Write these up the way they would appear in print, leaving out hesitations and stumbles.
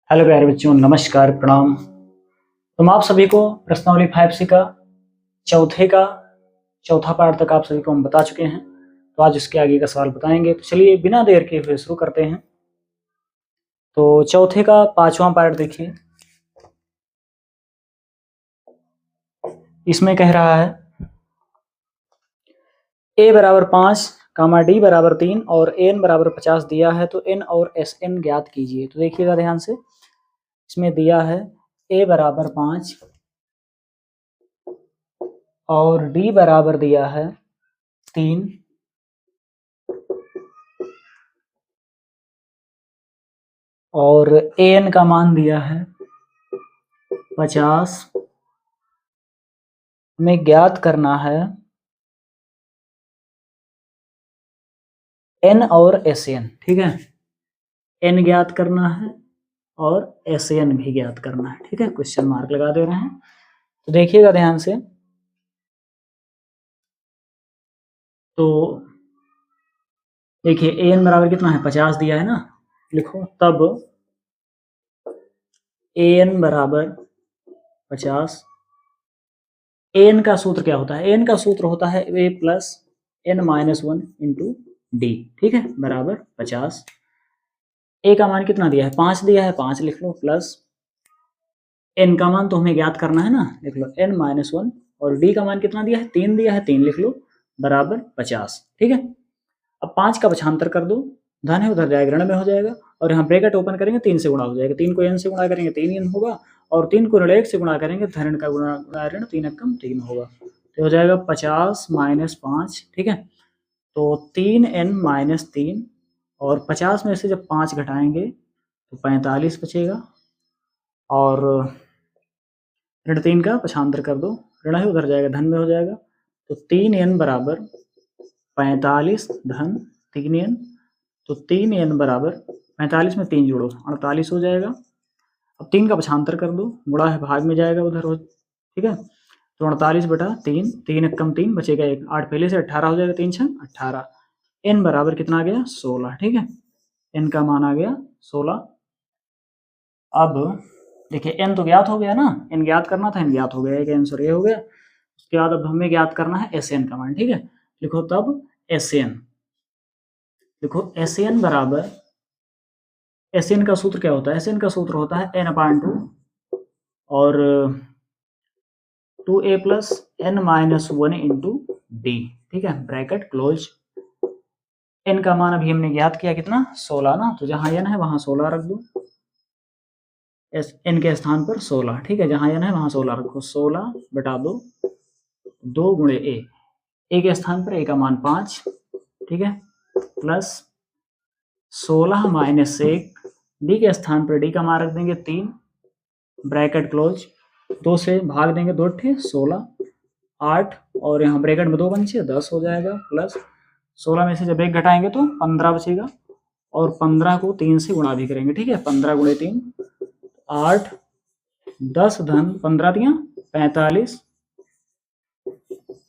Hello प्यारे बच्चों, नमस्कार, प्रणाम। तुम आप सभी को प्रश्नावली 5C का चौथा पार्ट तक आप सभी को हम बता चुके हैं। तो आज इसके आगे का सवाल बताएंगे। तो चलिए बिना देर के हुए शुरू करते हैं। तो चौथे का 5वां पार्ट देखिए। इसमें कह रहा है a बराबर 5, d बराबर 3 और n बराबर 50 दिया है। तो n और sn ज्ञात कीजिए। तो देखिएगा ध्यान से, इसमें दिया है a बराबर 5 और d बराबर दिया है 3 और an का मान दिया है 50। हमें ज्ञात करना है n और sn। ठीक है, n ज्ञात करना है और sn भी ज्ञात करना है। ठीक है, क्वेश्चन मार्क लगा दे रहे हैं। तो देखिएगा ध्यान से, तो देखिए an बराबर कितना है, 50 दिया है ना। लिखो तब an बराबर 50। an का सूत्र क्या होता है? an का सूत्र होता है a plus n minus 1 into D. ठीक है, बराबर 50। a का मान कितना दिया है, 5 दिया है, 5 लिख लो, प्लस n का मान तो हमें ज्ञात करना है ना, लिख लो n माइनस 1 और d का मान कितना दिया है, 3 दिया है, 3 लिख लो, बराबर 50। ठीक है, अब 5 का पक्षांतर कर दो, धन है उधर जाएगा ऋण में हो जाएगा, और यहाँ ब्रैकेट ओपन करेंगे 3 से गुणा हो जाएगा। 3 को n से गुणा करेंगे 3n होगा, और 3 को ऋण 1 से गुणा करेंगे धन का गुणा ऋण 3 एकम 3 होगा। तो हो जाएगा 50 माइनस 5। ठीक है, तो 3n माइनस 3 और 50 में से जब 5 घटाएंगे तो 45 बचेगा, और ऋण 3 का पक्षांतर कर दो, ऋण है उधर जाएगा धन में हो जाएगा। तो 3n बराबर 45 धन 3n, तो 3n बराबर 45 में 3 जोड़ो 48 हो जाएगा। अब 3 का पक्षांतर कर दो, गुणा है भाग में जाएगा उधर हो। ठीक है, तो 48 बटा 3, 3 एकम 3 बचेगा 1, 8 पहले से 18 हो जाएगा, 3 छंग 18। n बराबर कितना आ गया, 16। ठीक है, n का मान आ गया 16। अब देखिए n तो ज्ञात हो गया ना, n ज्ञात करना था, n ज्ञात हो गया, एक आंसर ये हो गया। उसके बाद अब हमें ज्ञात करना है Sn का मान। ठीक है, लिखो तब Sn, लिखो Sn बराबर, Sn का सूत्र क्या होता है, Sn का सूत्र होता है n/2 और 2a plus n minus 1 into D. ठीक है, ब्रैकेट क्लोज। n का मान अभी हमने ज्ञात किया कितना, 16 ना, तो जहां n है वहां 16 रख दो, n के स्थान पर 16। ठीक है, जहां n है वहां 16 रखो, 16 बटा 2 गुणे a के स्थान पर a का मान 5। ठीक है, प्लस 16 माइनस 1, d के स्थान पर d का मान रख देंगे 3, ब्रैकेट क्लोज। 2 से भाग देंगे 2 ठे 16, 8 और यहाँ ब्रैकेट में 2 बचे 10 हो जाएगा, प्लस 16 में से जब 1 घटाएंगे तो 15 बचेगा, और 15 को 3 से गुणा भी करेंगे। ठीक है, 15 गुणे 3 8, 10 धन 15 दिया 45,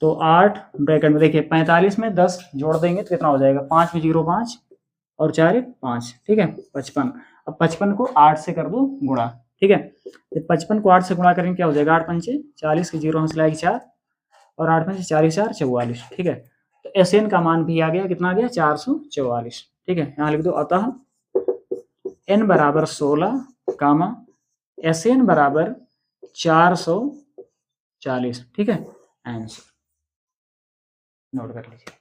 तो 8 ब्रैकेट में देखिए 45 में 10 जोड़ देंगे तो कितना हो जाएगा, 5 में 0 5 और 4 1 5। ठीक है, 55। अब 55 को 8 से कर दो गुणा। ठीक है, तो 55 को 8 से गुणा करेंगे क्या हो जाएगा, 8 पंचे 40 की 0 हंस लाएगी 4 और 8 पंचे 4 4 44। ठीक है, तो Sn का मान भी आ गया, कितना आ गया, 444। ठीक है, यहाँ लिख दो, अतः n बराबर 16 कामा Sn बराबर 440। ठीक है, आंसर नोट कर लीजिए।